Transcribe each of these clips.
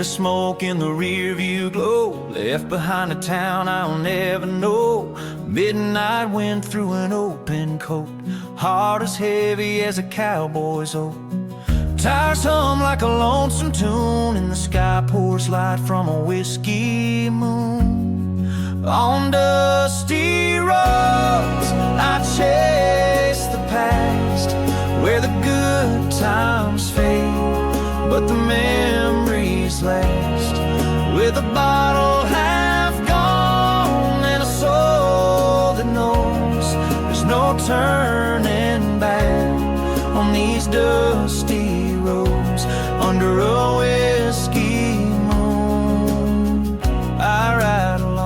bit of smoke in the rearview glow, left behind a town I'll never know. Midnight wind through an open coat, heart as heavy as a cowboy's oath. Tires hum like a lonesome tune, and the sky pours light from a whiskey moon. On dusty roads I chase the past, where the good times fade, but the memories last. With a bottle half gone and a soul that knows there's no turning back on these dusty roads. Under a whiskey moon I ride alone.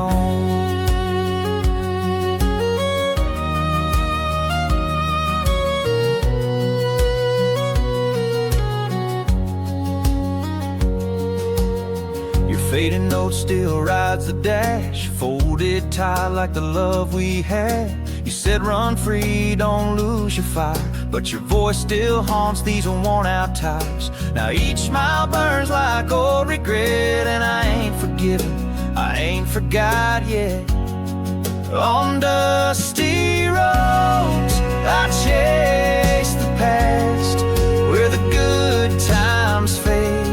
Your fading note still rides the dash, folded tight like the love we had. You said run free, don't lose your fire, but your voice still haunts these worn out tires. Now each mile burns like old regret, and I ain't forgiven, I ain't forgot yet. On dusty roads I chase the past, where the good times fade,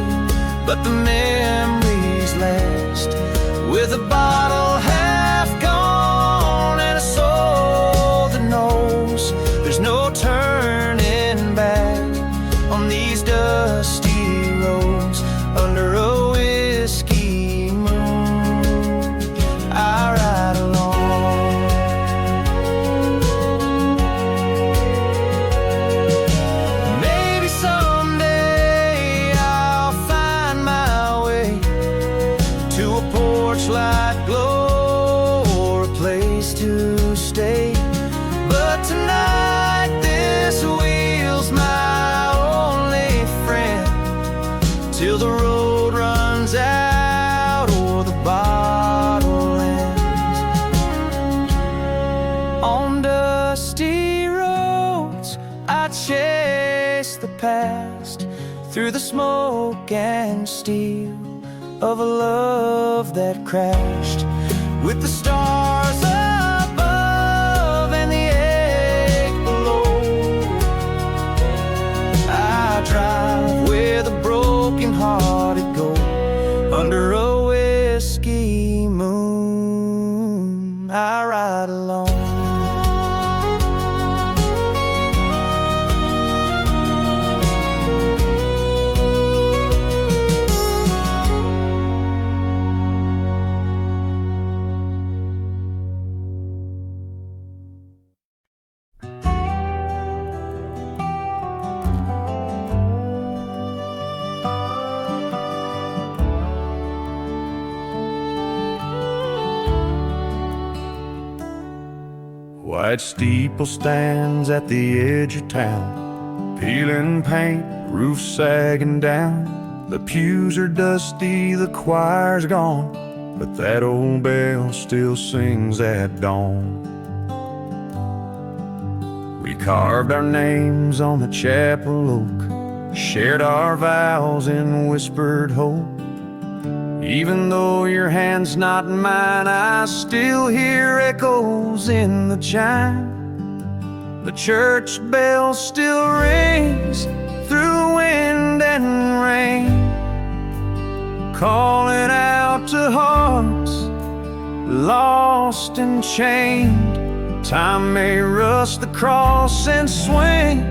but the memories last. With a bottle half gone and a soul that knows there's no turning back on these dusty roads. Under a whiskey moon I ride alone. Maybe someday I'll find my way to a porch-light glow or a place to stay, but tonight this wheel's my only friend, till the road runs out or the bottle ends. On dusty roads I chase the past, through the smoke and steel of a love that crashed. With the stars above and the ache below, I drive where the broken-hearted go. Under a whiskey moon I ride alone. White steeple stands at the edge of town, peeling paint, roof sagging down. The pews are dusty, the choir's gone, but that old bell still sings at dawn. We carved our names on the chapel oak, shared our vows in whispered hope. Even though your hand's not in mine, I still hear echoes in the chime. The church bell still rings through wind and rain, calling out to hearts lost and chained. Time may rust the cross and swing,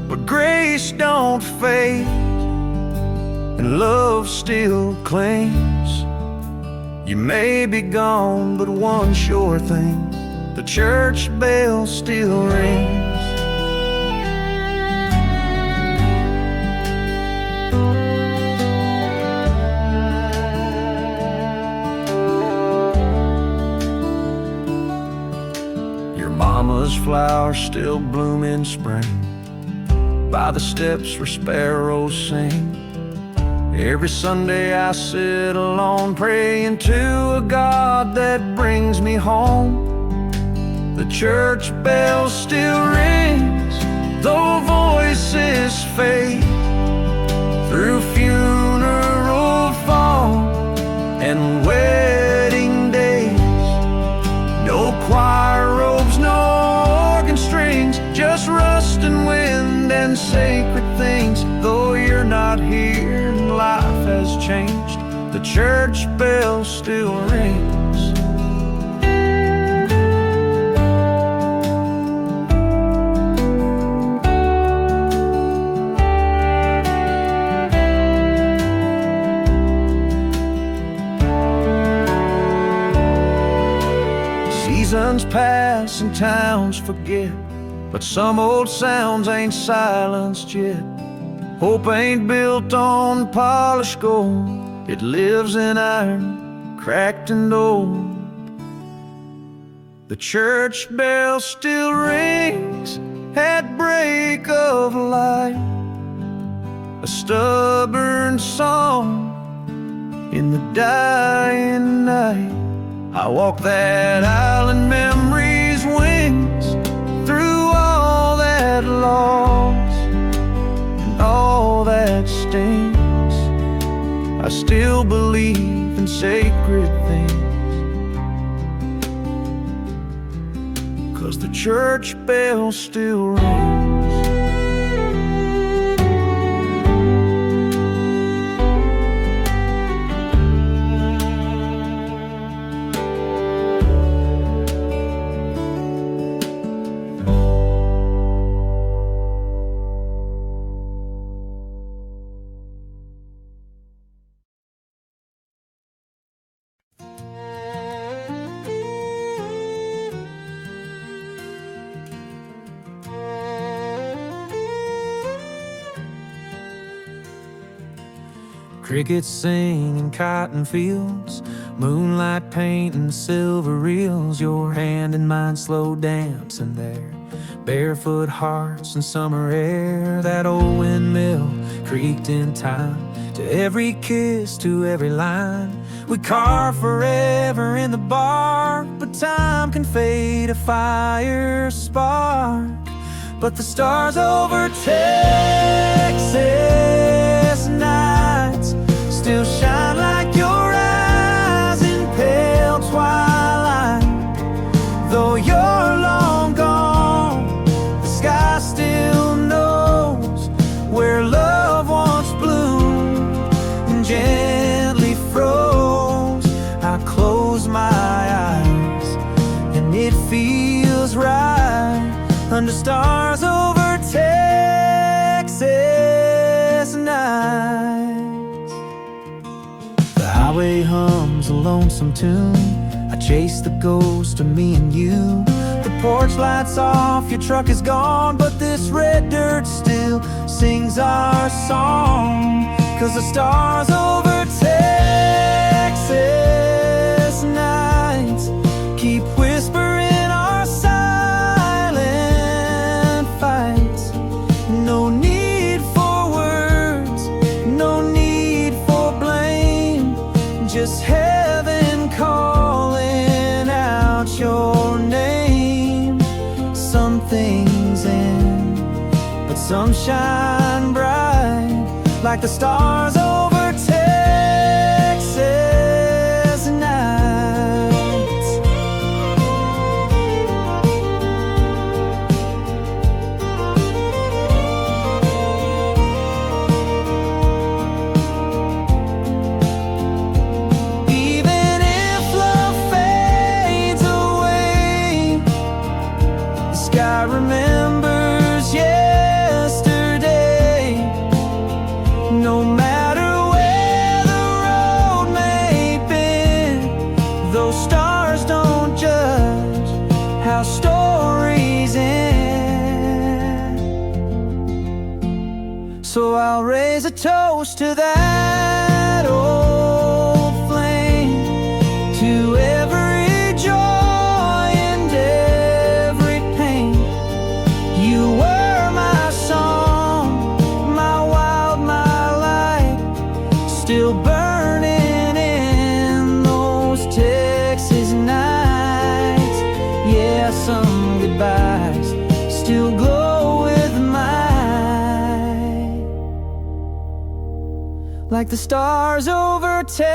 but grace don't fade, and love still clings. You may be gone, but one sure thing, the church bell still rings. Your mama's flowers still bloom in spring, by the steps where sparrows sing. Every Sunday I sit alone, praying to a God that brings me home. The church bell still rings, though voices fade. Through funeral church bell still rings. Seasons pass and towns forget, but some old sounds ain't silenced yet. Hope ain't built on polished gold, it lives in iron, cracked and old. The church bell still rings at break of light, a stubborn song in the dying night. I walk that aisle in memory's wings, through all that loss and all that stings. I still believe in sacred things, 'cause the church bell still rings. Crickets sing in cotton fields, moonlight painting silver reels. Your hand in mine slow dancing there, barefoot hearts and summer air. That old windmill creaked in time, to every kiss, to every line. We carve forever in the bark, but time can fade a fire spark. But the stars over Texas nights still shine like your eyes in pale twilight. Though you're long gone, the sky still knows where love once bloomed and gently froze. I close my eyes and it feels right under stars over Texas nights. The highway hums a lonesome tune, I chase the ghost of me and you. The porch lights off, your truck is gone, but this red dirt still sings our song. 'Cause the stars over Texas nights keep whispering our silent fights. No need for words, no need for blame, just heaven calling out your name. Some things end, but some shine bright like the stars over Texas nights. Even if love fades away, the sky remembers yesterday. No matter where the road may bend, those stars don't judge how stories end. So I'll raise a toast to that old flame, to every joy and every pain. You were my song, my wild, my light, still burning in those Texas nights. Yeah, some goodbyes still glow with mine, like the stars over Texas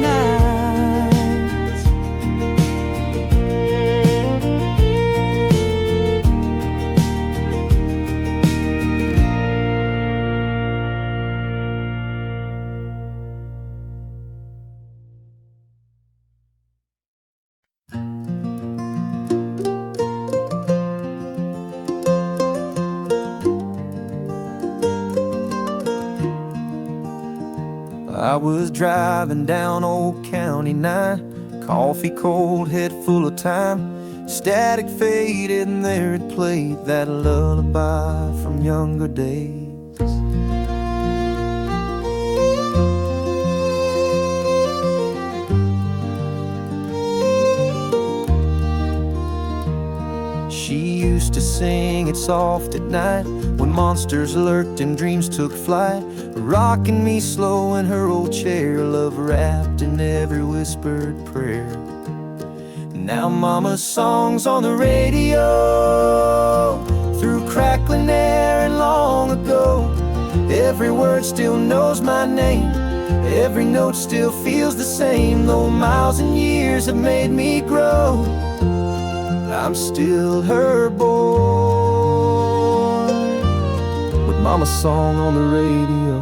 nights. was driving down Old County 9, coffee cold, head full of time. Static faded and there it played that lullaby from younger days. She used to sing it soft at night when monsters lurked and dreams took flight, rocking me slow in her old chair, love wrapped in every whispered prayer. Now mama's songs on the radio, through crackling air and long ago. Every word still knows my name, every note still feels the same. Though miles and years have made me grow, I'm still her boy, with mama's song on the radio.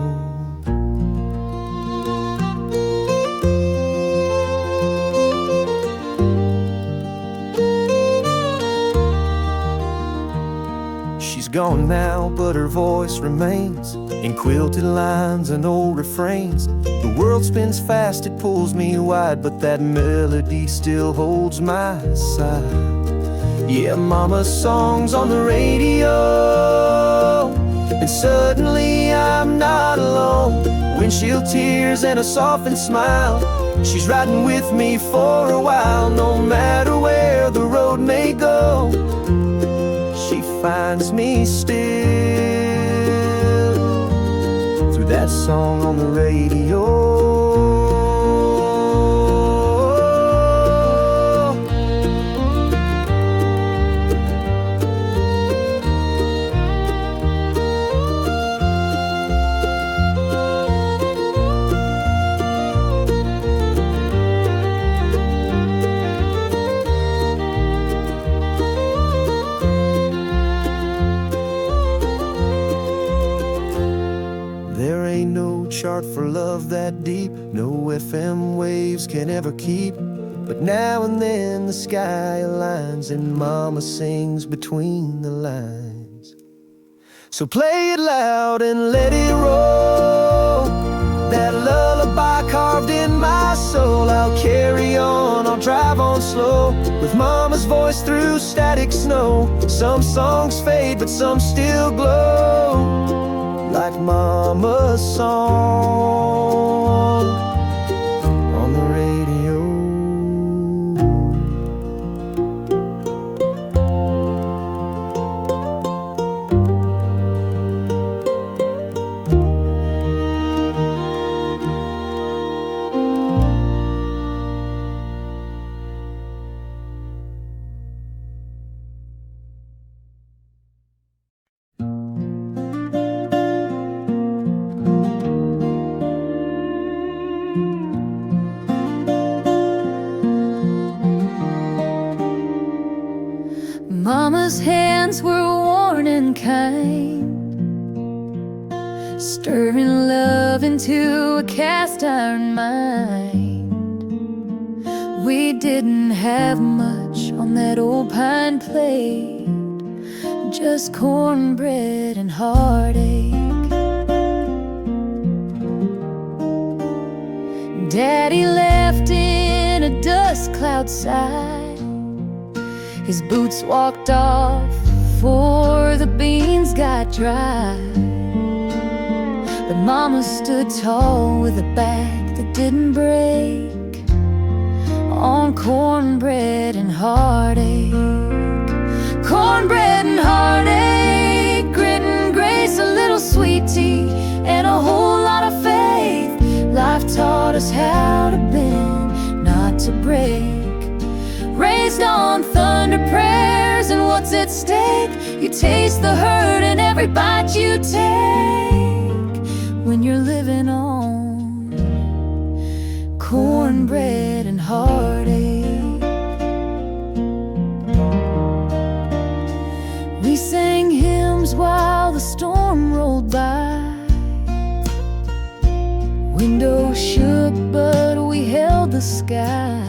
She's gone now, but her voice remains in quilted lines and old refrains. The world spins fast, it pulls me wide, but that melody still holds my side. Yeah, mama's songs on the radio, and suddenly I'm not alone. Windshield tears and a softened smile, she's riding with me for a while. No matter where the road may go, she finds me still through that song on the radio. There ain't no chart for love that deep, no FM waves can ever keep. But now and then the sky aligns and mama sings between the lines. So play it loud and let it roll, that lullaby carved in my soul. I'll carry on, I'll drive on slow, with mama's voice through static snow. Some songs fade, but some still glow, like mama's song on the radio. Mama's hands were worn and kind, stirring love into a cast iron mind. We didn't have much on that old pine plate, just cornbread and heartache. Daddy left in a dust cloud sigh, his boots walked off before the beans got dry. But mama stood tall with a back that didn't break, on cornbread and heartache. Cornbread and heartache, grit and grace, a little sweet tea, and a whole lot of faith. Life taught us how to bend, not to break. Raised on thunder prayers and what's at stake. You taste the hurt in every bite you take, when you're living on cornbread and heartache. We sang hymns while the storm rolled by. Windows shook, but we held the sky.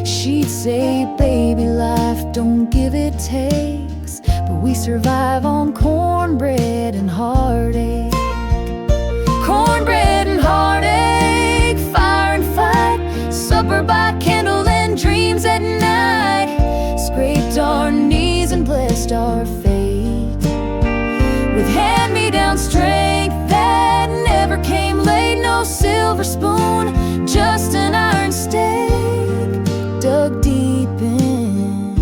She'd say, baby, life don't give, it takes, but we survive on cornbread and heartache. Cornbread silver spoon, just an iron steak dug deep in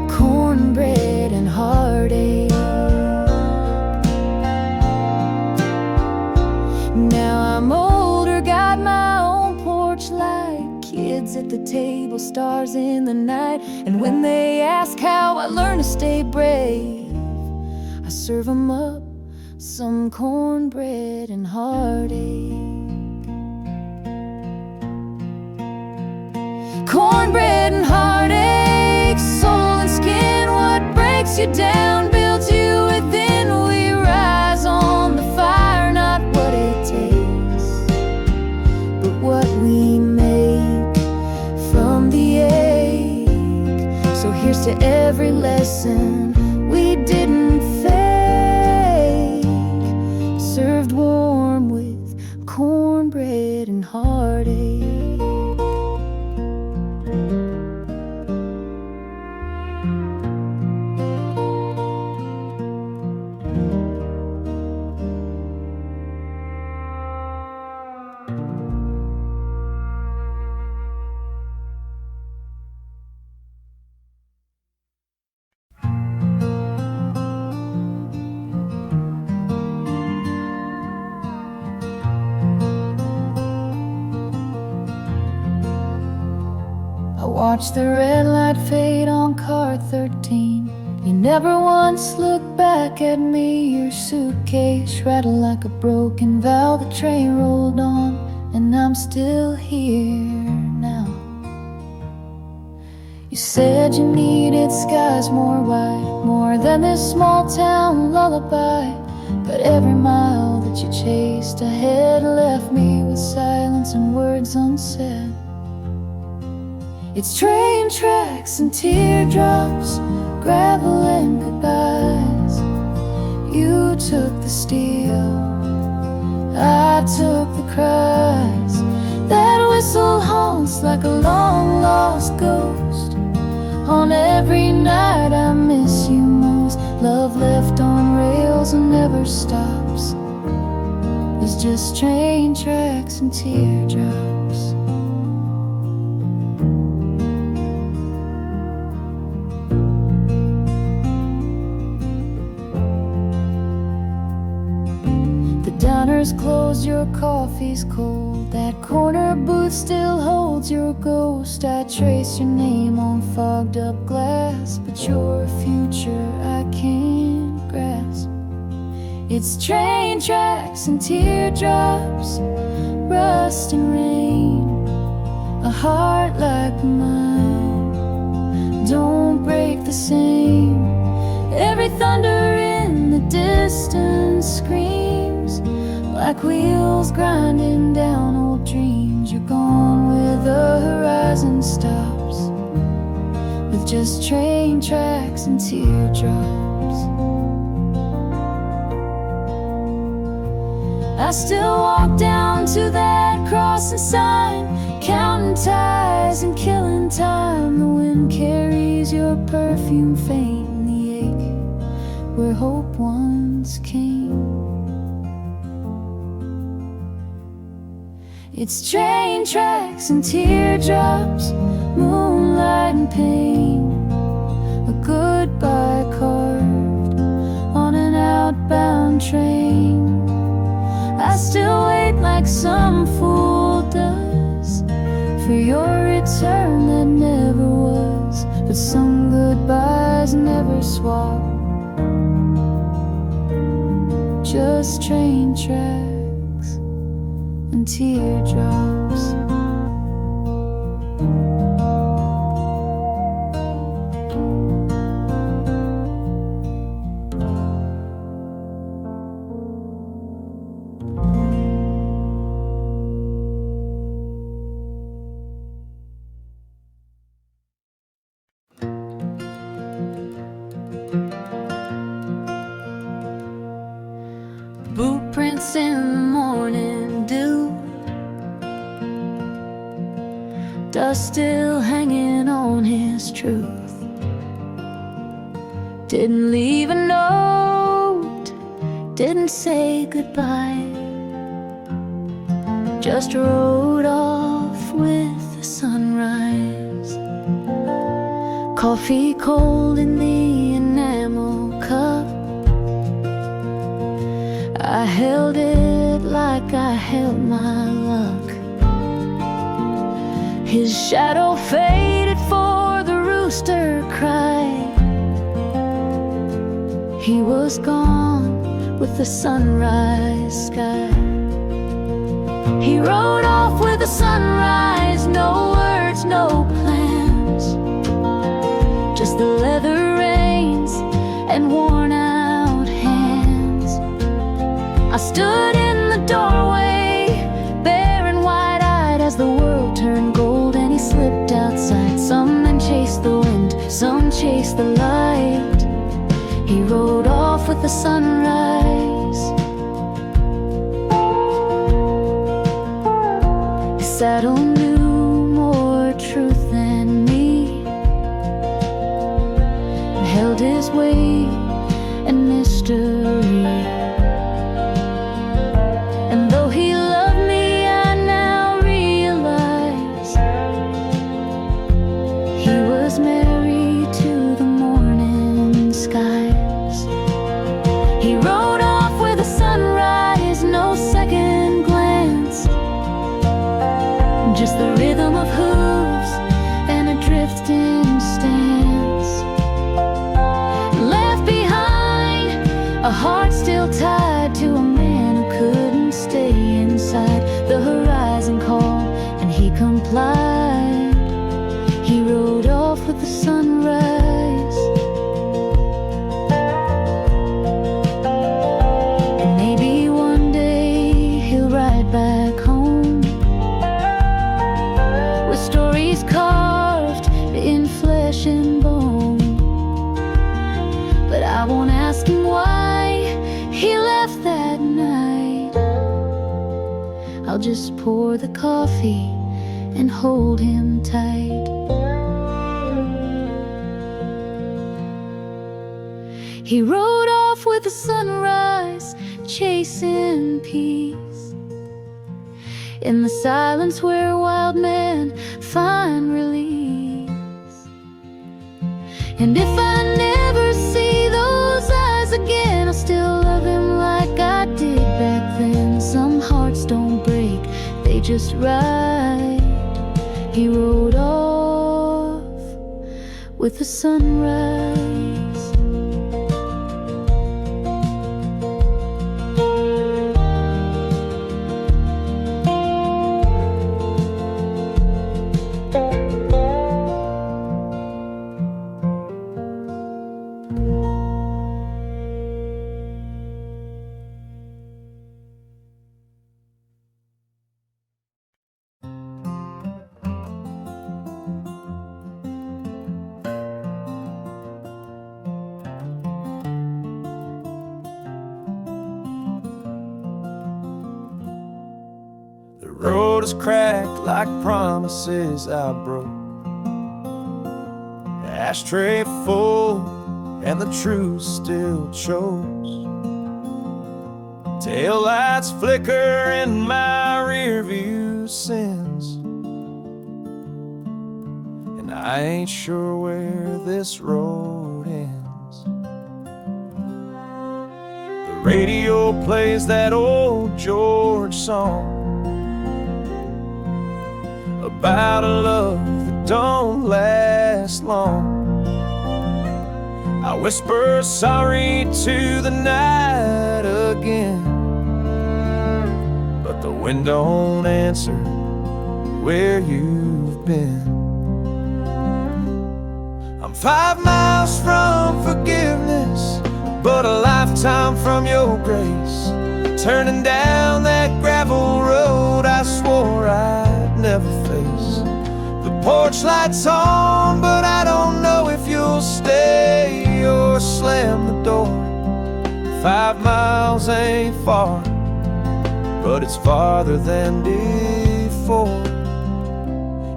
cornbread and heartache. Now I'm older, got my own porch light, kids at the table, stars in the night. And when they ask how I learned to stay brave, I serve 'em up some cornbread and heartache. Cornbread and heartache, soul and skin, what breaks you down builds you within. We rise on the fire, not what it takes, but what we make from the ache. So here's to every lesson we didn't fake, served warm with cornbread and heartache. Watch the red light fade on car 13. You never once looked back at me. Your suitcase rattled like a broken valve. The train rolled on, and I'm still here now. You said you needed skies more wide, more than this small town lullaby. But every mile that you chased ahead left me with silence and words unsaid. It's train tracks and teardrops, gravel and goodbyes. You took the steel, I took the cries. That whistle haunts like a long lost ghost. On every night I miss you most. Love left on rails and never stops. It's just train tracks and teardrops. Diners closed, your coffee's cold. That corner booth still holds your ghost. I trace your name on fogged up glass, but your future I can't grasp. It's train tracks and teardrops, rust and rain. A heart like mine don't break the same. Every thunder in the distance screams like wheels grinding down old dreams. You're gone where the horizon stops, with just train tracks and teardrops. I still walk down to that crossing sign, counting ties and killing time. The wind carries your perfume faint in the ache where hope once came. It's train tracks and teardrops, moonlight and pain. A goodbye carved on an outbound train. I still wait like some fool does for your return that never was. But some goodbyes never swap, just train tracks and teardrops. Boot prints in the morning dew, dust still hanging on his truth. Didn't leave a note, didn't say goodbye. just rode off with the sunrise. Coffee cold in the enamel cup. I held it like I held my luck. His shadow faded for the rooster cried. He was gone with the sunrise sky. He rode off with the sunrise, no words, no plans, just the leather reins and worn out hands. I stood in the doorway, bare and wide-eyed, as the world turned gold and he slipped outside. Some men chased the wind, some chased the light. He rode off with the sunrise. His saddle knew more truth than me, and held his weight and mystery. And though he loved me, I now realize he was married to the morning skies. He rode off with the sunrise, no second glance, just the rhythm of hooves and a drifting stance. Left behind a heart still tied to a man who couldn't stay inside. The horizon called and he complied. He rode off with the sunrise. And maybe one day he'll ride back home with stories carved in flesh and bone. But I won't ask him why he left that night. I'll just pour the coffee and hold him tight. He rode off with the sunrise, chasing peace in the silence where wild men find release. And if I never see those eyes again, I'll still love him like I did back then. Some hearts don't break, they just ride. He rode off with the sunrise. The road is cracked like promises I broke. The ashtray full and the truth still shows. Tail lights flicker in my rear view sins, and I ain't sure where this road ends. The radio plays that old George song about a love that don't last long. I whisper sorry to the night again, but the wind don't answer where you've been. I'm 5 miles from forgiveness, but a lifetime from your grace. Turning down that gravel road I swore I'd never face. The porch light's on, but I don't know if you'll stay or slam the door. 5 miles ain't far, but it's farther than before.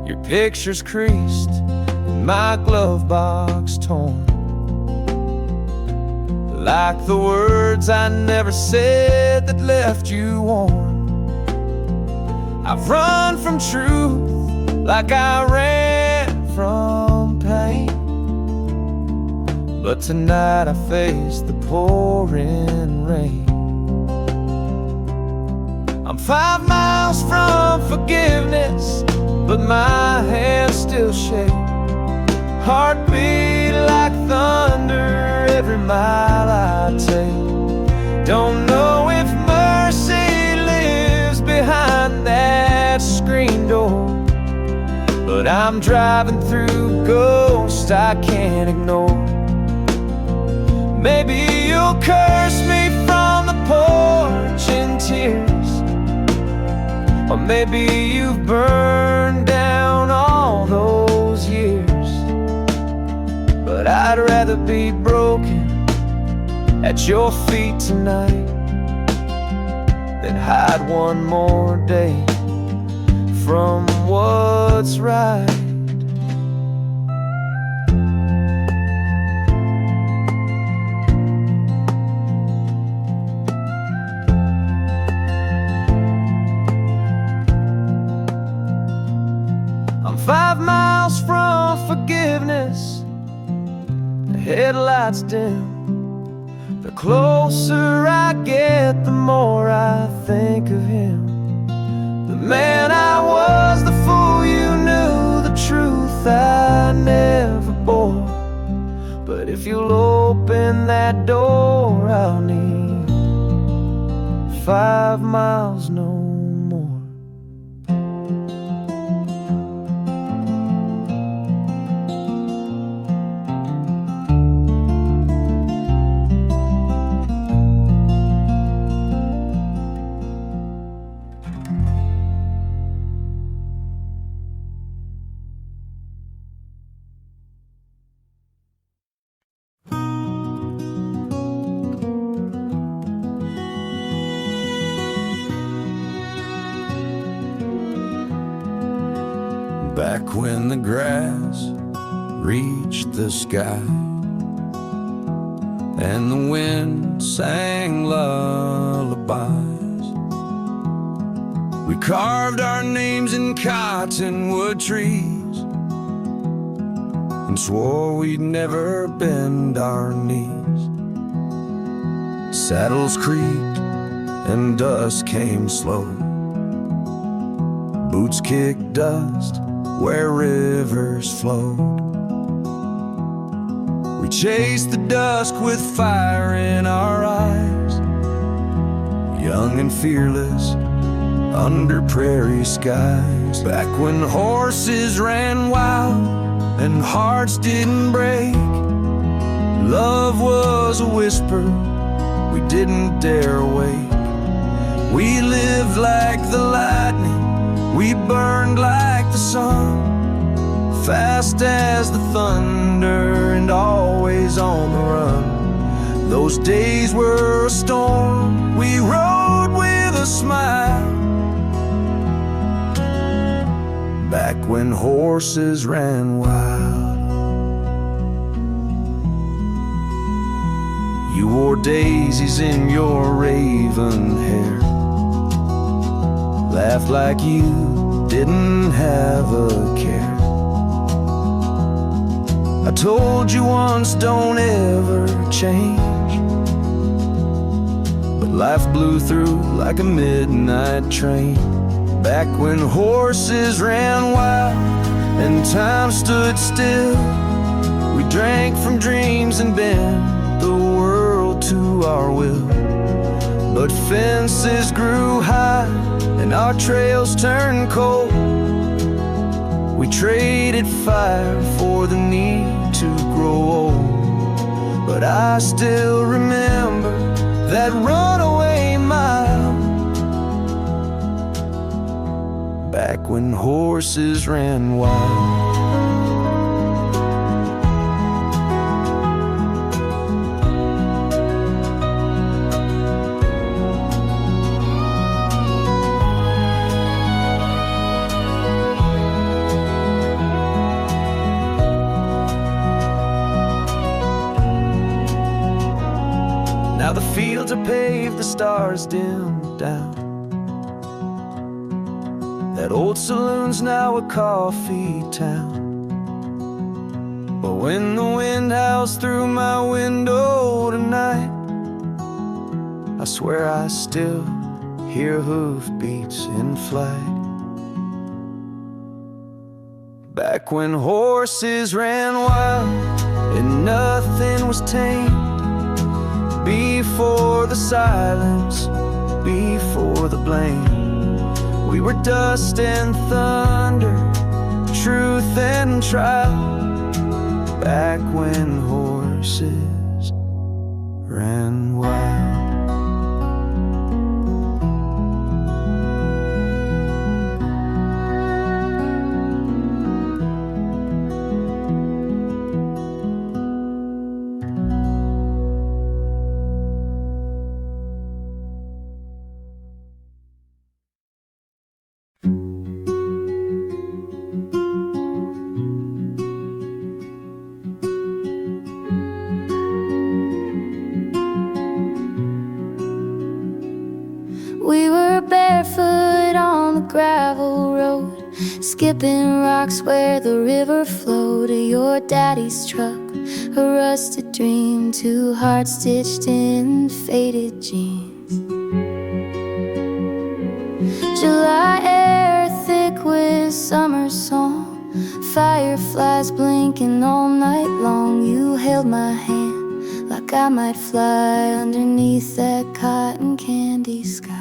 Your picture's creased and my glove box torn, like the words I never said that left you warm. I've run from truth like I ran from pain, but tonight I face the pouring rain. I'm 5 miles from forgiveness, but my hands still shake. Heartbeat like thunder every mile I take. Don't know if mercy lives behind that screen door, but I'm driving through ghosts I can't ignore. Maybe you'll curse me from the porch in tears, or maybe you've burned down all those years. But I'd rather be broken at your feet tonight than hide one more day from what's right. I'm 5 miles from forgiveness, the headlights dim. The closer I get, the more I think of him. The man I was, the fool you knew, the truth I never bore. But if you'll open that door, I'll need 5 miles no more. Back when the grass reached the sky and the wind sang lullabies, we carved our names in cottonwood trees and swore we'd never bend our knees. Saddles creaked and dust came slow, boots kicked dust where rivers flowed. We chased the dusk with fire in our eyes, young and fearless under prairie skies. Back when horses ran wild and hearts didn't break, love was a whisper we didn't dare wake. We lived like the lightning, we burned like the sun, fast as the thunder and always on the run. Those days were a storm, we rode with a smile. Back when horses ran wild, you wore daisies in your raven hair, laughed like you didn't have a care. I told you once, don't ever change, but life blew through like a midnight train. Back when horses ran wild and time stood still, we drank from dreams and bent the world to our will. But fences grew high and our trails turned cold. We traded fire for the need to grow old. But I still remember that runaway mile, back when horses ran wild. Now the fields are paved, the stars dim down, That old saloon's now a coffee town. But when the wind howls through my window tonight, I swear I still hear hoofbeats in flight. Back when horses ran wild and nothing was tame, before the silence, before the blame, we were dust and thunder, truth and trial. Back when horses ran wild. We were barefoot on the gravel road, skipping rocks where the river flowed to your daddy's truck, a rusted dream, 2 hearts stitched in faded jeans. July air thick with summer song, fireflies blinking all night long. You held my hand like I might fly underneath that cotton candy sky.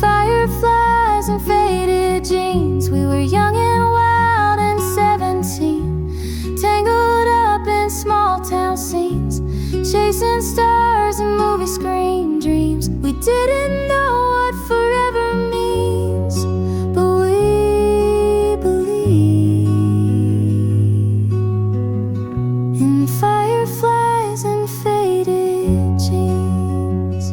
Fireflies and faded jeans, we were young and wild and 17, tangled up in small town scenes, chasing stars and movie screen dreams. We didn't know what forever means, but we believe in fireflies and faded jeans.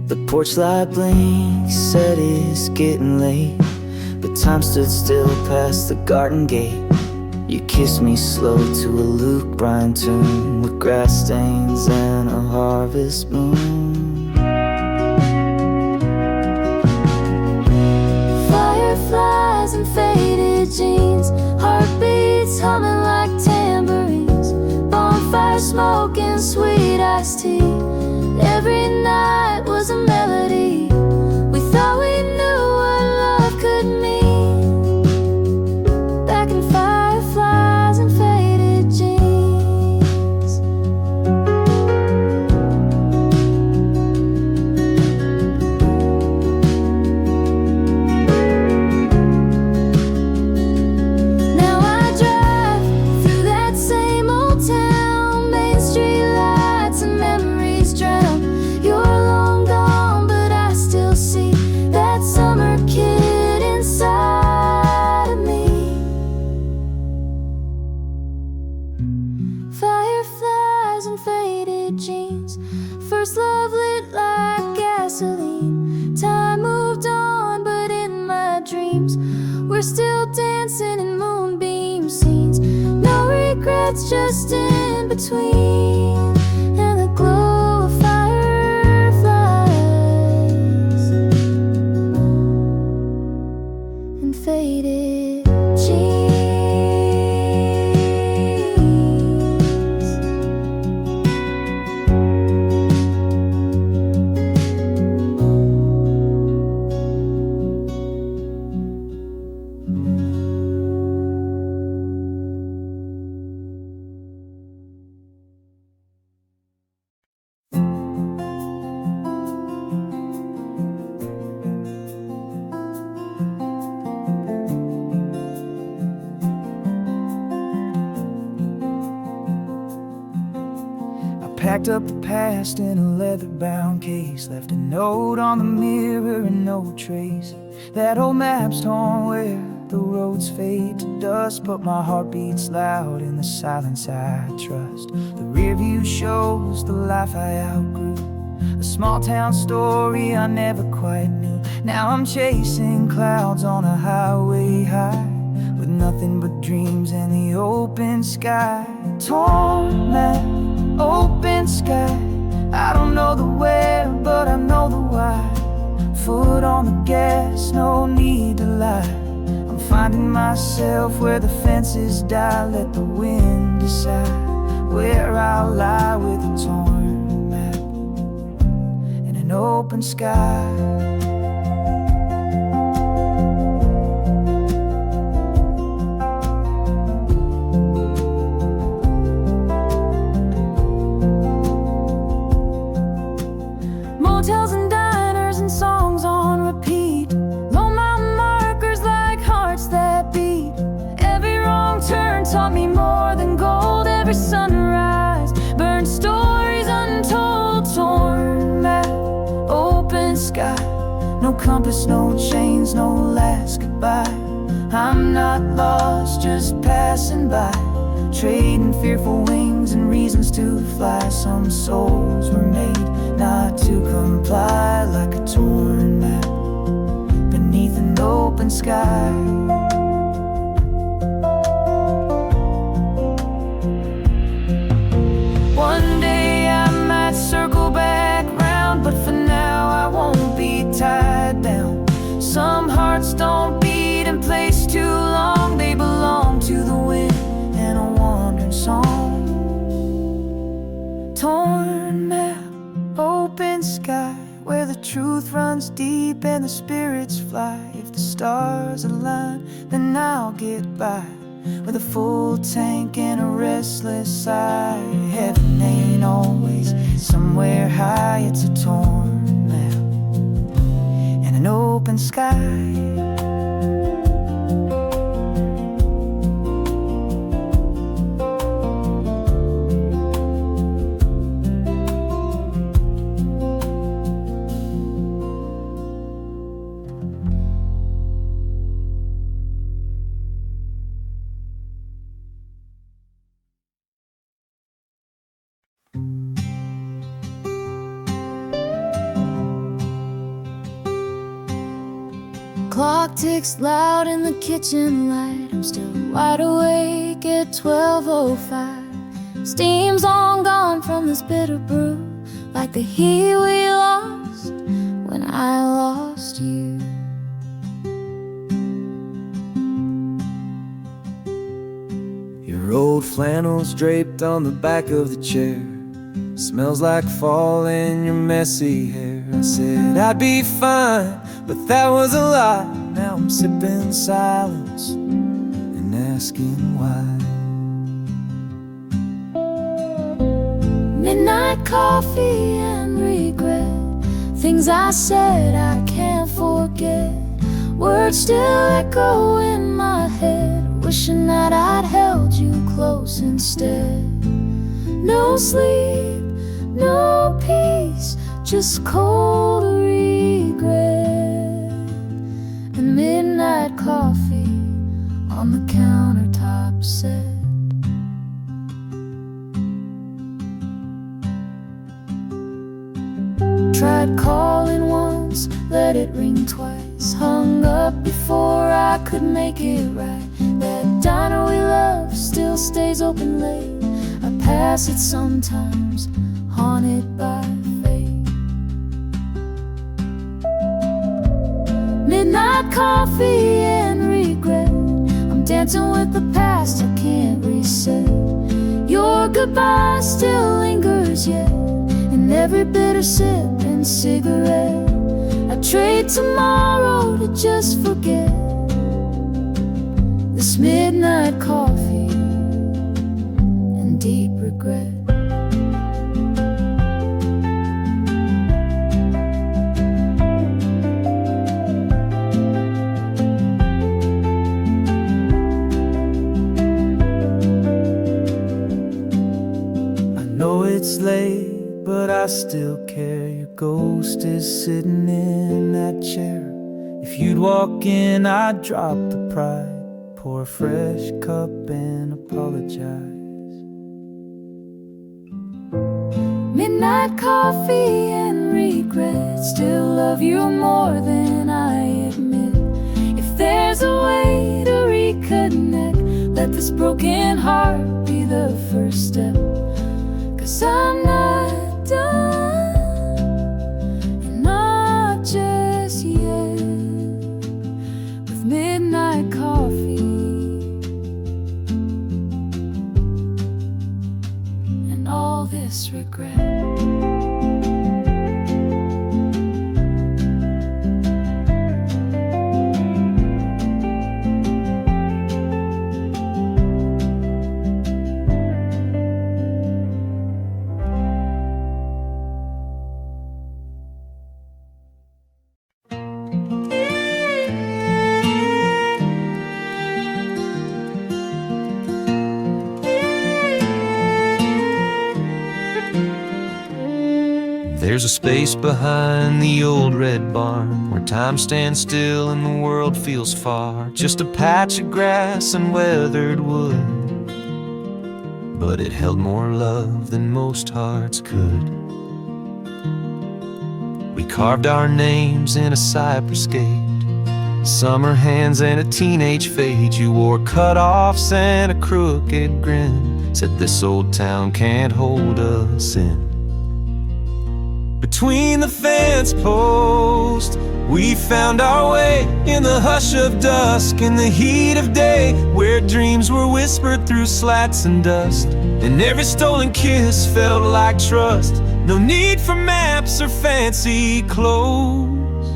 The porch light blinks, said it's getting late, but time stood still past the garden gate. You kissed me slow to a Luke Bryan tune, with grass stains and a harvest moon. Fireflies and faded jeans, heartbeats humming like tambourines, bonfire smoke and sweet iced tea. Every night was a melody. We thought we knew what love could mean, back in fireflies and faded jeans. Now I drive through that same old town, Main Street lights and memories drown. You're long gone, but I still see that summer kid inside of me. Fireflies and faded jeans, first love lit like gasoline. Time moved on, but in my dreams we're still dancing in moonbeam scenes. No regrets, just in between, and the glow of fireflies and faded jeans. Packed up the past in a leather-bound case, left a note on the mirror and no trace. That old map's torn where the roads fade to dust, but my heart beats loud in the silence I trust. The rear view shows the life I outgrew, a small town story I never quite knew. Now I'm chasing clouds on a highway high, with nothing but dreams and the open sky. Torn map, open sky, on the gas, no need to lie. I'm finding myself where the fences die. Let the wind decide where I'll lie with a torn map and an open sky. Motels and diners and songs on repeat. Low mountain markers like hearts that beat. Every wrong turn taught me more than gold. Every sunrise burned stories untold. Torn map, open sky. No compass, no chains, no last goodbye. I'm not lost, just passing by. Trading fearful wings and reasons to fly. Some souls were made not to comply. Like a torn map beneath an open sky. One day I might circle back round, but for now I won't be tied down. Some hearts don't beat in place too long. They belong to the wind and a wandering song. Torn map, open sky, where the truth runs deep and the spirits fly. If the stars align, then I'll get by with a full tank and a restless sigh. Heaven ain't always somewhere high. It's a torn map and an open sky. Clock ticks loud in the kitchen light. I'm still wide awake at 12:05. Steam's long gone from this bitter brew, like the heat we lost when I lost you. Your old flannel's draped on the back of the chair. Smells like fall in your messy hair. I said I'd be fine, but that was a lie. Now I'm sipping silence and asking why. Midnight coffee and regret. Things I said I can't forget. Words still echo in my head. Wishing that I'd held you close instead. No sleep, no peace, just cold regret. And midnight coffee on the countertop set. Tried calling once, let it ring twice. Hung up before I could make it right. That diner we love still stays open late. I pass it sometimes, haunted by fate. Midnight coffee and regret. I'm dancing with the past, I can't reset. Your goodbye still lingers yet, in every bitter sip and cigarette. I trade tomorrow to just forget this midnight coffee and deep regret. I know it's late, but I still care. Your ghost is sitting in that chair. If you'd walk in, I'd drop the pride, pour a fresh cup and apologize. Midnight coffee and regret. Still love you more than I admit. If there's a way to reconnect, let this broken heart be the first step. 'Cause I'm not done, and not just yet. all this regret. There's a space behind the old red barn where time stands still and the world feels far. Just a patch of grass and weathered wood, but it held more love than most hearts could. We carved our names in a cypress gate, summer hands and a teenage fade. You wore cut-offs and a crooked grin, said this old town can't hold us in. Between the fence posts, we found our way in the hush of dusk, in the heat of day, where dreams were whispered through slats and dust, and every stolen kiss felt like trust. No need for maps or fancy clothes.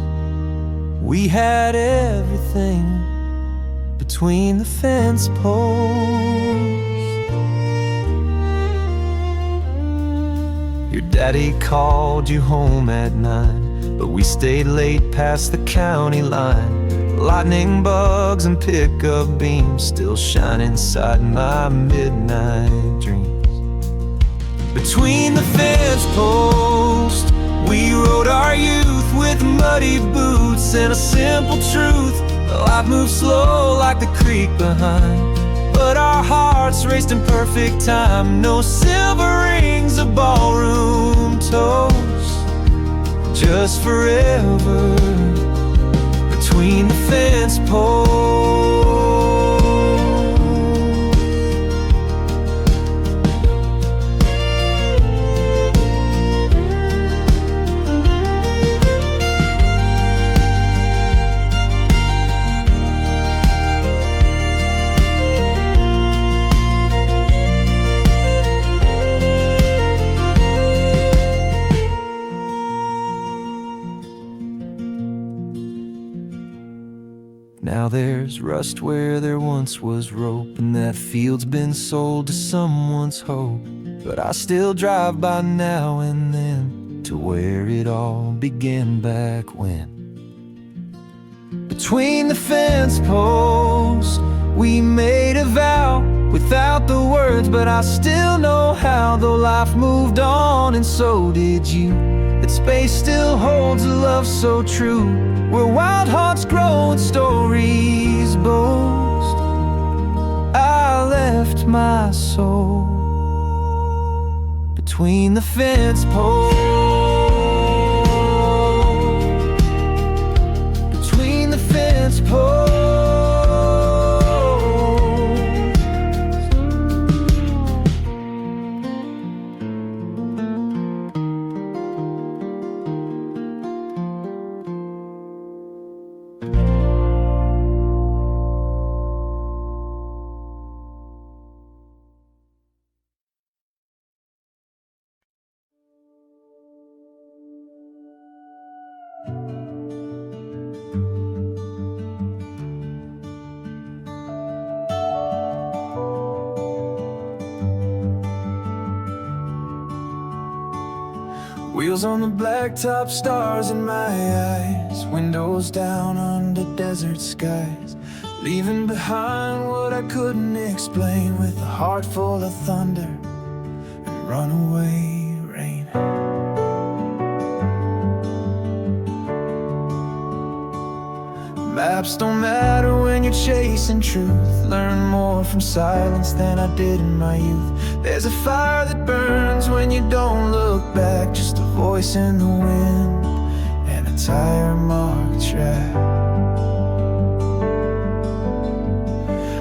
We had everything between the fence posts. Your daddy called you home at 9, but we stayed late past the county line. Lightning bugs and pickup beams still shine inside my midnight dreams. Between the fence posts, we rode our youth with muddy boots and a simple truth: life moves slow like the creek behind, but our hearts raced in perfect time. No silver rings or ballroom toast, just forever between the fence posts. Now there's rust where there once was rope, and that field's been sold to someone's hope. But I still drive by now and then to where it all began back when. Between the fence posts, we made a vow without the words, but I still know how. Though life moved on and so did you, that space still holds a love so true, where wild hearts grow and stories boast. I left my soul between the fence posts. Between the fence posts. Wheels on the blacktop, stars in my eyes, windows down under desert skies, leaving behind what I couldn't explain, with a heart full of thunder and runaway rain. Maps don't matter when you're chasing truth. Learn more from silence than I did in my youth. There's a fire that burns when you don't look back, just a voice in the wind and a tire-marked track.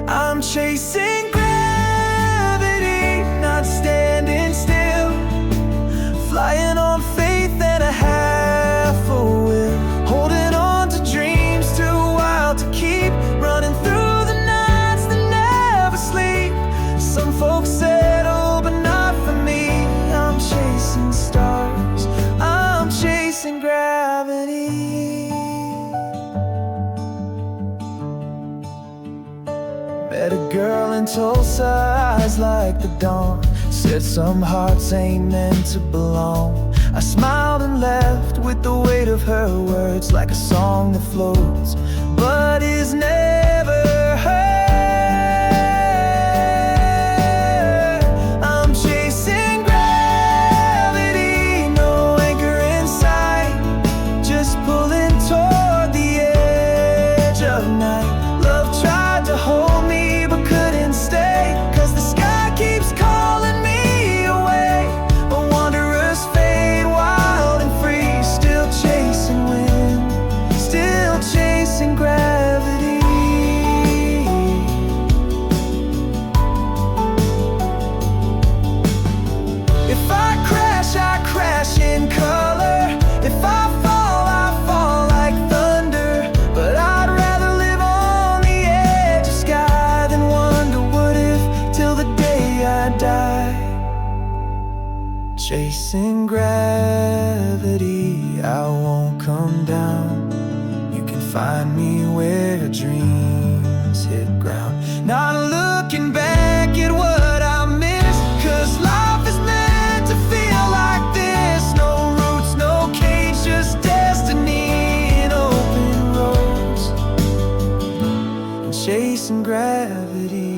I'm chasing gravity, not standing still, flying on faith and a half a will, holding on to dreams too wild to keep, running through the nights that never sleep. Some folks settle, but not for me. the dawn. Said some hearts ain't meant to belong. I smiled and left with the weight of her words, like a song that floats but is never heard. I'm chasing gravity, no anchor in sight, just pulling toward the edge of night. Love tried to hold me but couldn't stay, 'cause the sky keeps calling me away. A wanderer's fate, wild and free, still chasing wind, still chasing gravity. If I crash in color. If I fall like thunder. But I'd rather live on the edge of sky than wonder what if, till the day I die. Chasing gravity, I won't come down. You can find me where dreams hit ground. Not looking back at what I missed, 'cause life is meant to feel like this. No roots, no cage, just destiny and open roads, and chasing gravity.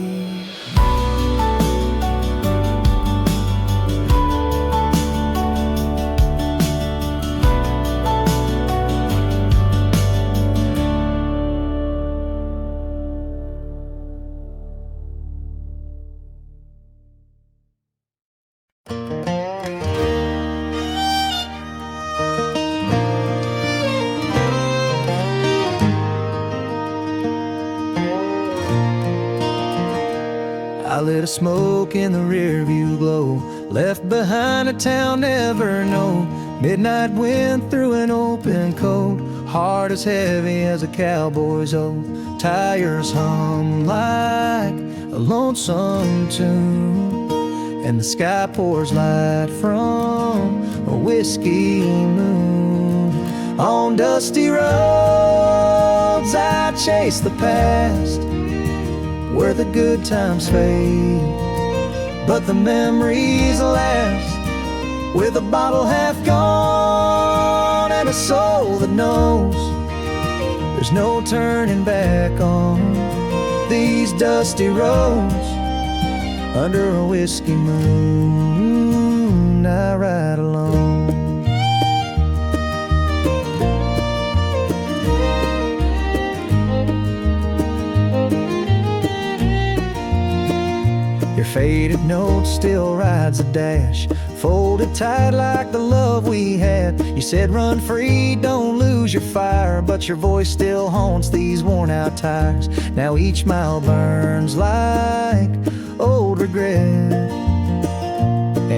I lit a smoke in the rear view glow, left behind a town never known. Midnight wind through an open coat, heart as heavy as a cowboy's old. Tires hum like a lonesome tune, and the sky pours light from a whiskey moon. On dusty roads I chase the past, where the good times fade, but the memories last. With a bottle half gone and a soul that knows there's no turning back on these dusty roads. Under a whiskey moon I ride alone. Your faded note still rides the dash, folded tight like the love we had. You said run free, don't lose your fire, but your voice still haunts these worn out tires. Now each mile burns like old regret,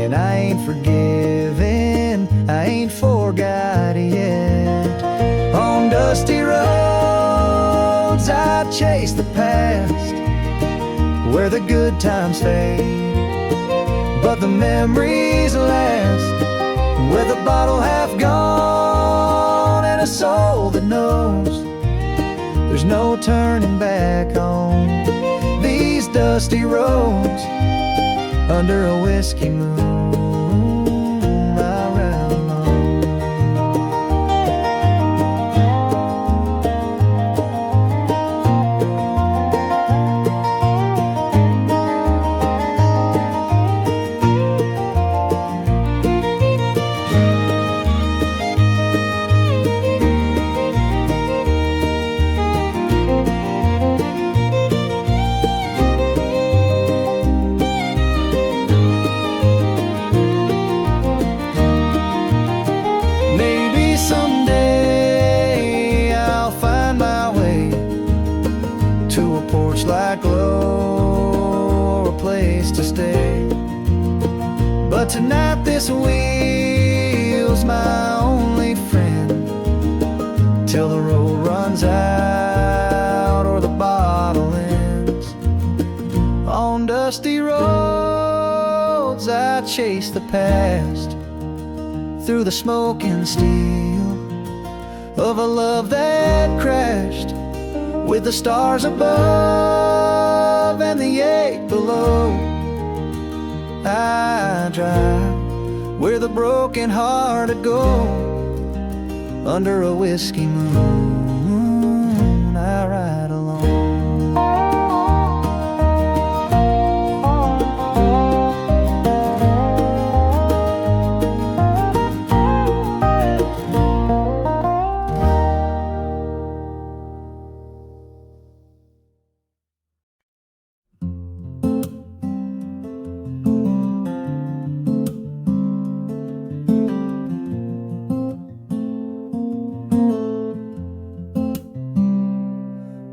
and I ain't forgiven, I ain't forgot yet. On dusty roads I chase the past, where the good times fade, but the memories last. With a bottle half gone and a soul that knows there's no turning back on these dusty roads. Under a whiskey moon I ride alone. Like glow or a place to stay, but tonight this wheel's my only friend, till the road runs out or the bottle ends. On dusty roads I chase the past, through the smoke and steel of a love that crashed, with the stars above and the ache below. I drive where the broken hearted go. Under a whiskey moon, I ride alone.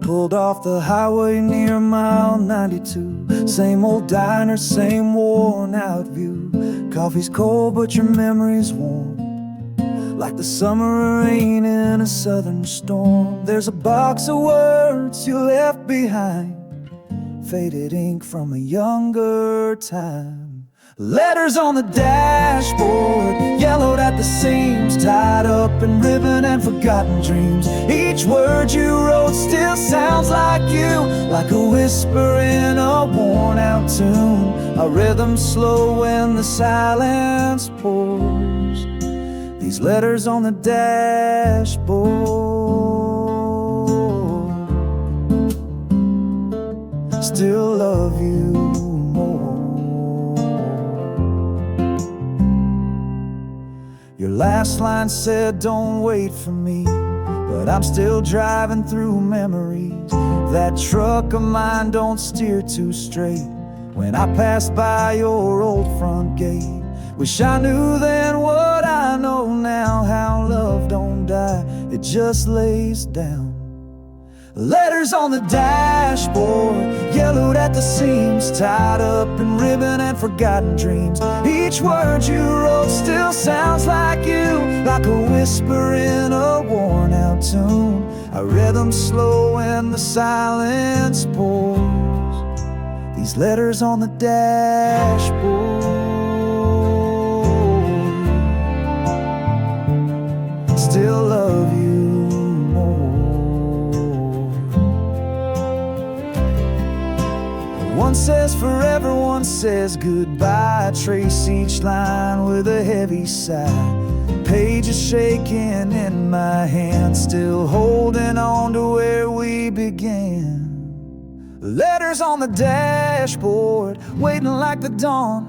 Pulled off the highway near mile 92. Same old diner, same worn out view. Coffee's cold but your memory's warm, like the summer rain in a southern storm. There's a box of words you left behind, faded ink from a younger time. Letters on the dashboard, yellowed at the seams, tied up in ribbon and forgotten dreams. Each word you wrote still sounds like you, like a whisper in a worn out tune. A rhythm slow when the silence pours. These letters on the dashboard still love you more. Your last line said, don't wait for me, but I'm still driving through memories. That truck of mine don't steer too straight when I pass by your old front gate. Wish I knew then what I know now, how love don't die, it just lays down. Letters on the dashboard, yellowed at the seams, tied up in ribbon and forgotten dreams. Each word you wrote still sounds like you, like a whisper in a worn out tune. I read them slow when the silence pours. These letters on the dashboard still love you. One says forever, one says goodbye. I trace each line with a heavy sigh. Pages shaking in my hand, still holding on to where we began. Letters on the dashboard, waiting like the dawn.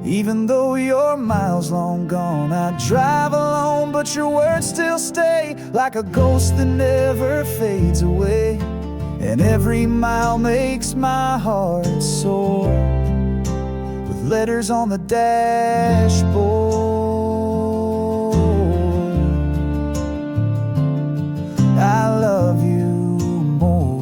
Even though you're miles long gone, I drive alone, but your words still stay, like a ghost that never fades away. And every mile makes my heart soar, with letters on the dashboard. I love you more.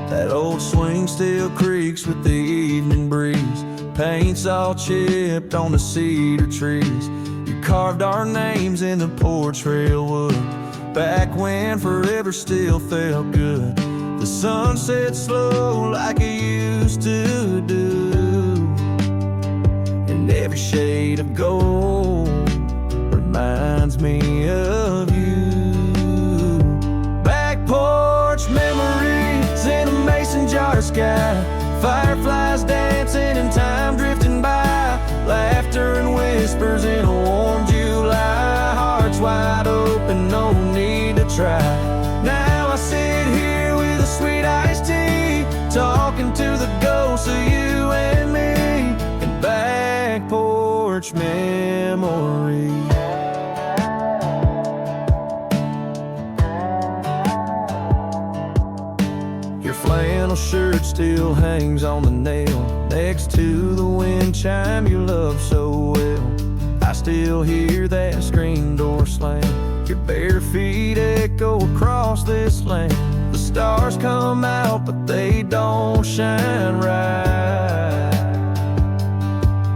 That old swing still creaks with the evening breeze. Paint's all chipped on the cedar trees. You carved our names in the porch rail wood, back when forever still felt good. The sun set slow like it used to do, and every shade of gold reminds me of you. Back porch memories in a mason jar sky, fireflies dancing and time drifting by, laughter and whispers in a warm July, hearts wide open, no need to try. Now I sit here with a sweet iced tea, talking to the ghosts of you and me, and back porch memories. Your flannel shirt still still hangs on the nail next to the wind chime you love so well. I still hear that screen door slam, your bare feet echo across this land. The stars come out but they don't shine right.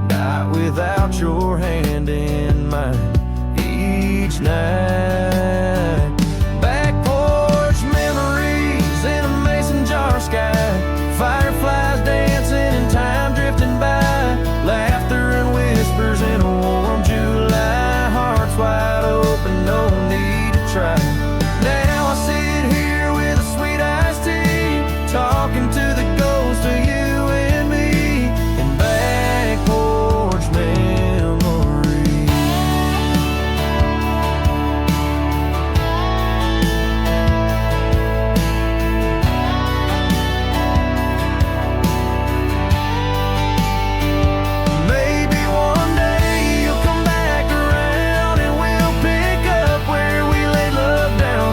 Night without your hand in mine each night. Back porch memories in a mason jar sky, fireflies dancing and time drifting by, laughter and whispers in a warm July, hearts wide open, no need to try. Now I sit here with a sweet iced tea, talking to the ghost of you and me in back porch memories. Maybe one day you'll come back around and we'll pick up where we laid love down.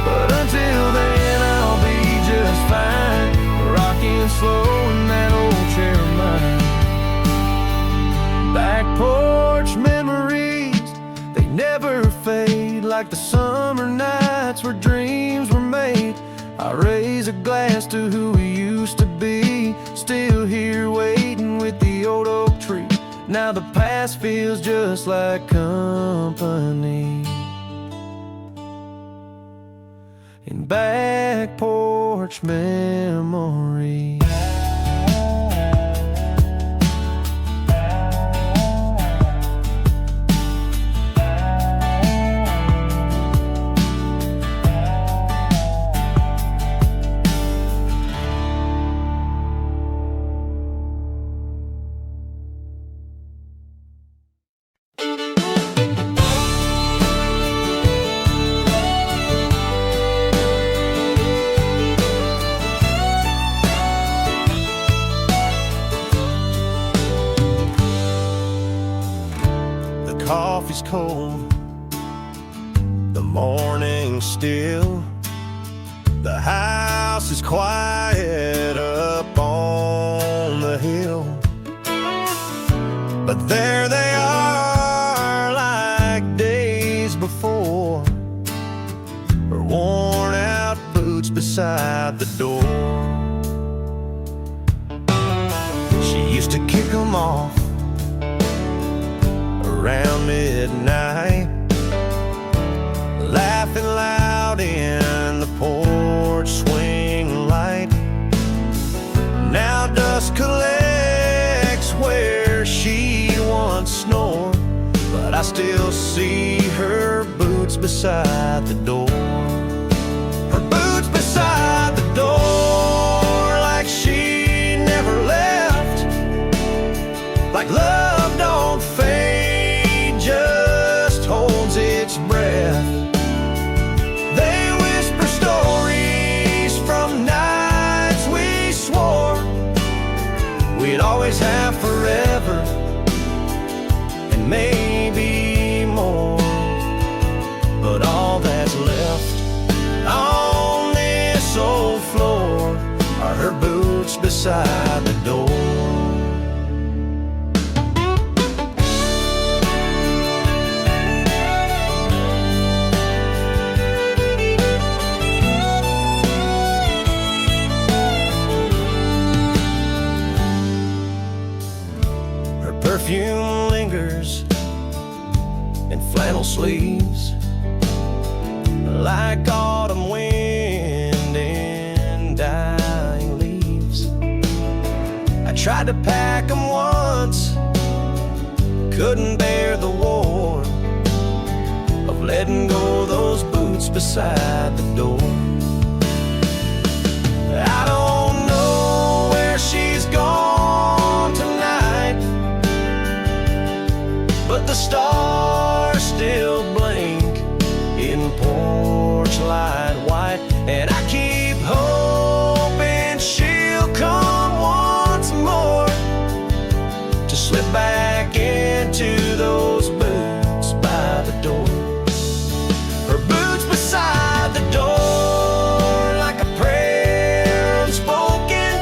But until then I'll be just fine, rocking slow in that old chair of mine. Back porch memories, they never fade, like the summer nights where dreams were made. I raise a glass to who we used to be, still here waiting with the old oak tree. Now the past feels just like company in back porch memories. Coffee's cold, the morning's still, the house is quiet up on the hill. But there they are, like days before, her worn out boots beside the door. She used to kick them off around midnight, laughing loud in the porch swing light. Now dust collects where she once snored, but I still see her boots beside the door. Her boots beside the door, like she never left, like love don't fade, just holds its breath. They whisper stories from nights we swore we'd always have forever, and maybe more. But all that's left on this old floor are her boots beside the door. Perfume lingers in flannel sleeves, like autumn wind in dying leaves. I tried to pack them once, couldn't bear the warmth of letting go those boots beside the door. I don't know where she's gone tonight, but the stars still blink in porch light white, and I keep hoping she'll come once more to slip back into those boots by the door. Her boots beside the door, like a prayer unspoken,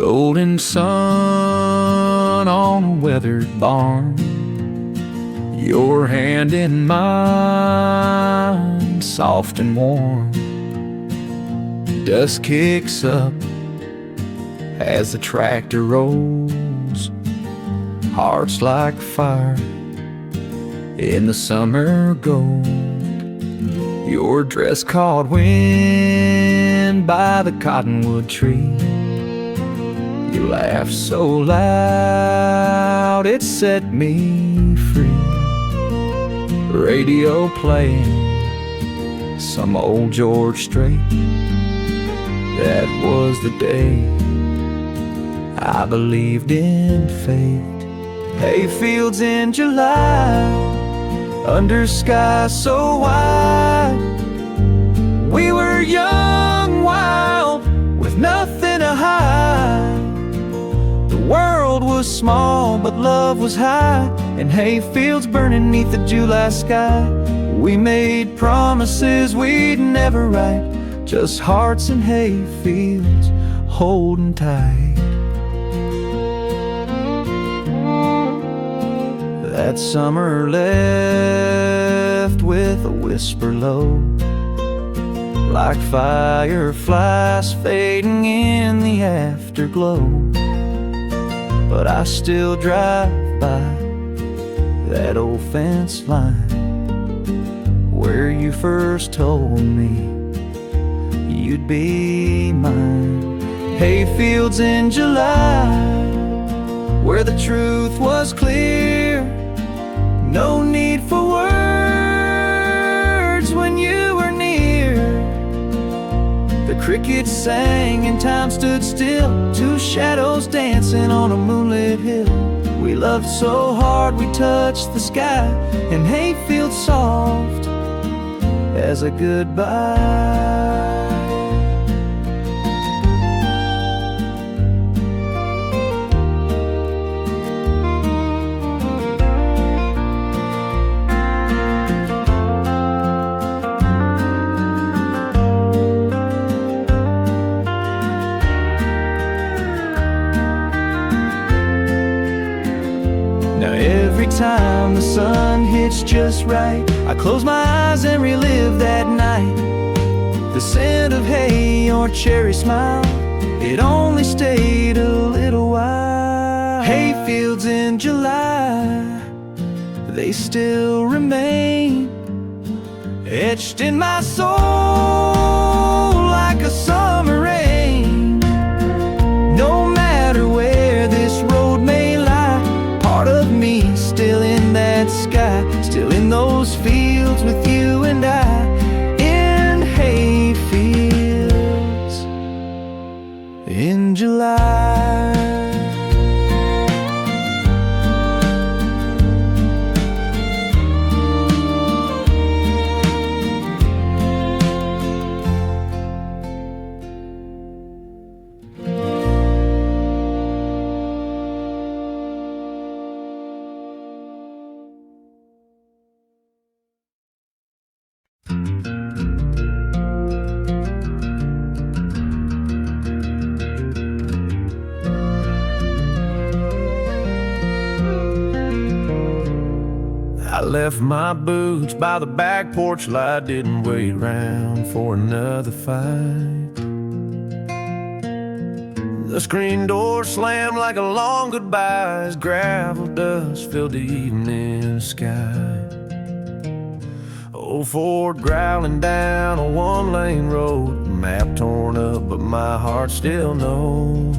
golden sun on a weathered barn, your hand in mine, soft and warm. Dust kicks up as the tractor rolls, hearts like fire in the summer gold. Your dress caught wind by the cottonwood tree. You laughed so loud it set me free. Radio playing some old George Strait. That was the day I believed in fate. Hayfields in July, under skies so wide. We were young, wild, with nothing to hide. The world was small, but love was high, and hayfields burning neath the July sky. We made promises we'd never write, just hearts and hayfields holding tight. That summer left with a whisper low, like fireflies fading in the afterglow. But I still drive by that old fence line where you first told me you'd be mine. Hayfields in July, where the truth was clear. No need for words when you were near. The crickets sang and time stood still, two shadows dancing on a moonlit hill. We loved so hard we touched the sky, and hayfields soft as a goodbye. Every time the sun hits just right, I close my eyes and relive that night. The scent of hay, your cherry smile, it only stayed a little while. Hayfields in July, they still remain etched in my soul like a summer rain. No matter where this road may lie, part of me still in that sky, still in those fields with you and I, in hayfields in July. I left my boots by the back porch light, didn't wait around for another fight. The screen door slammed like a long goodbye as gravel dust filled the evening sky. Old Ford growling down a one-lane road, map torn up but my heart still knows.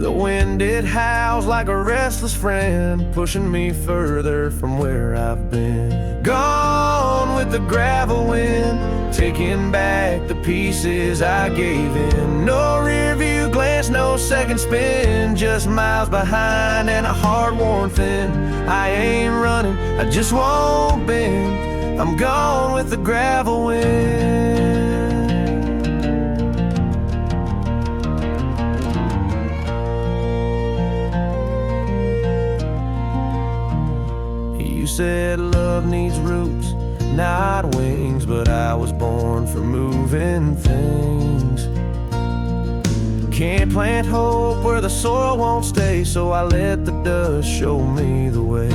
The wind, it howls like a restless friend, pushing me further from where I've been. Gone with the gravel wind, taking back the pieces I gave in. No rear view glance, no second spin, just miles behind and a heart worn thin. I ain't running, I just won't bend. I'm gone with the gravel wind. You said love needs roots, not wings, but I was born for moving things. can't plant hope where the soil won't stay, so I let the dust show me the way.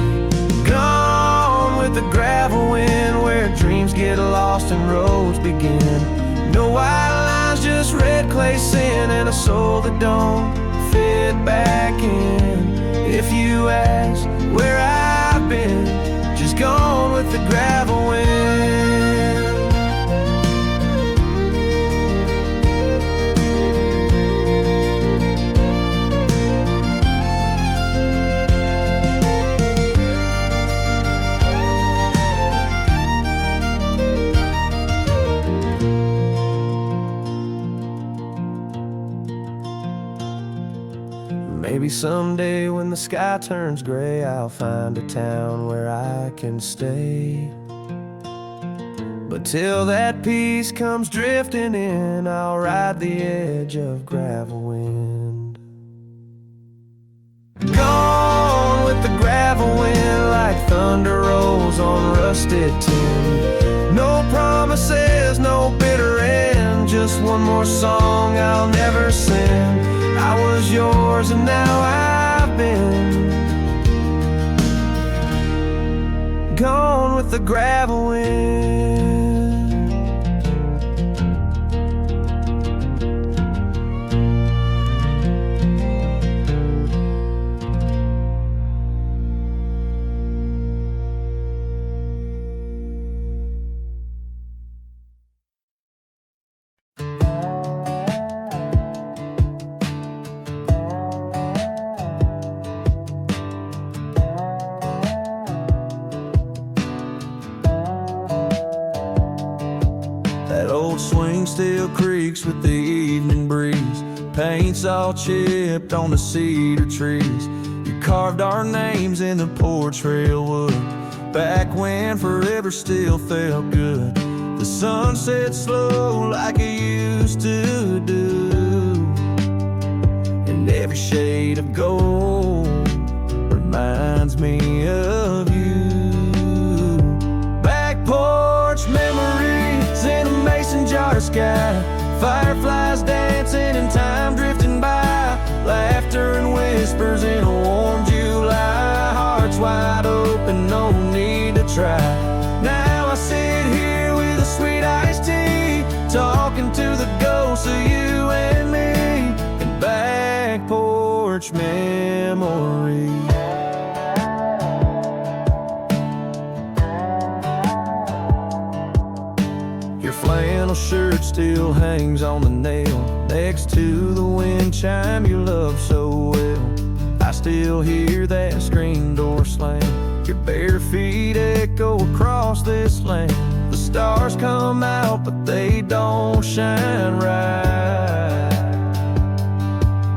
Gone with the gravel wind, where dreams get lost and roads begin. No white lines, just red clay sand, and a soul that don't fit back in. If you ask where I've been, just gone with the gravel wind. Maybe someday when the sky turns gray, I'll find a town where I can stay. But till that peace comes drifting in, I'll ride the edge of gravel wind. Gone with the gravel wind, like thunder rolls on rusted tin. No promises, no bitter end, just one more song I'll never sing. I was yours and now I've been gone with the gravel wind. That old swing still creaks with the evening breeze. Paint's all chipped on the cedar trees. You carved our names in the porch rail wood, back when forever still felt good. The sun set slow like it used to do, and every shade of gold reminds me of you. Back porch memories in a mason jar sky, fireflies dancing and time drifting by, laughter and whispers in a warm July, hearts wide open, no need to try. Now I sit here with a sweet iced tea, talking to the ghosts of you and me, and back porch memories. Your flannel shirt still hangs on the nail next to the wind chime you love so well. I still hear that screen door slam, your bare feet echo across this land. The stars come out but they don't shine right,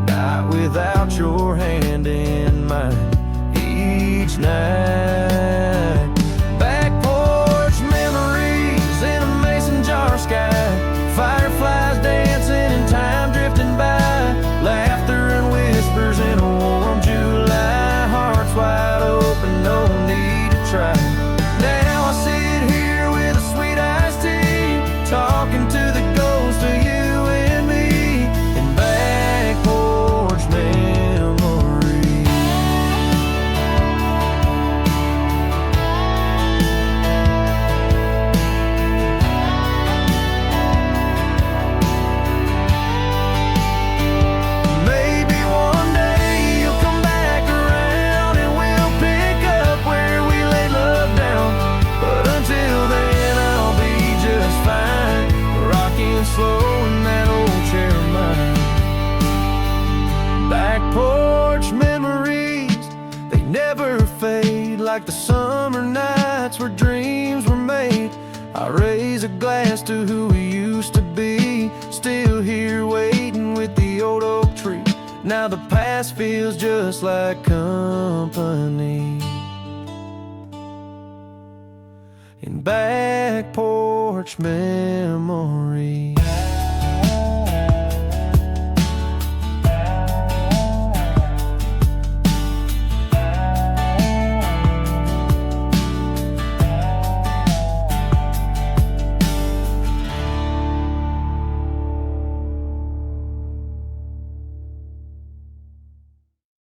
not without your hand in mine each night. Back porch memories in a mason jar sky, fireflies dancing and time drifting by, laughter and whispers in a warm July, hearts wide open, no need to try. Now I sit here with a sweet iced tea, talking to the ghost of you and me, in back porch memories. Maybe one day you'll come back around and we'll pick up where we laid love down, but until then I'll be just fine, rocking slow in that old chair of mine. Back porch memories, they never fade, like the summer nights where dreams were made. I raise a glass to who we used to be, still here waiting with the old oak tree. Now the past feels just like company, in back porch memories.